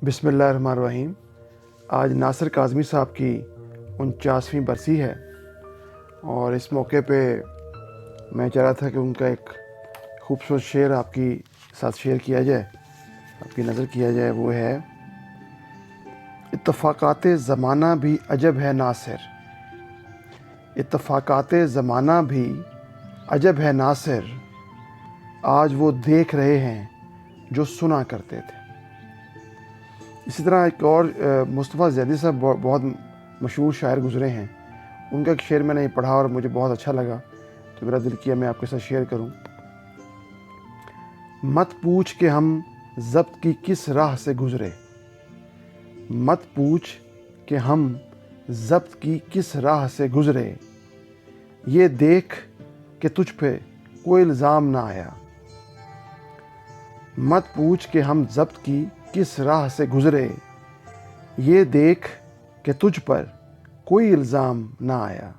بسم اللہ الرحمن الرحیم۔ آج ناصر کاظمی صاحب کی 49ویں برسی ہے اور اس موقع پہ میں چاہ رہا تھا کہ ان کا ایک خوبصورت شعر آپ کی ساتھ شیئر کیا جائے، آپ کی نظر کیا جائے۔ وہ ہے: اتفاقات زمانہ بھی عجب ہے ناصر، اتفاقات زمانہ بھی عجب ہے ناصر، آج وہ دیکھ رہے ہیں جو سنا کرتے تھے۔ اسی طرح ایک اور مصطفیٰ زیدی صاحب بہت مشہور شاعر گزرے ہیں، ان کا ایک شعر میں نے پڑھا اور مجھے بہت اچھا لگا، تو میرا دل کیا میں آپ کے ساتھ شیئر کروں۔ مت پوچھ کہ ہم ضبط کی کس راہ سے گزرے، مت پوچھ کہ ہم ضبط کی کس راہ سے گزرے، یہ دیکھ کہ تجھ پہ کوئی الزام نہ آیا، مت پوچھ کہ ہم ضبط کی کس راہ سے گزرے، یہ دیکھ کہ تجھ پر کوئی الزام نہ آیا۔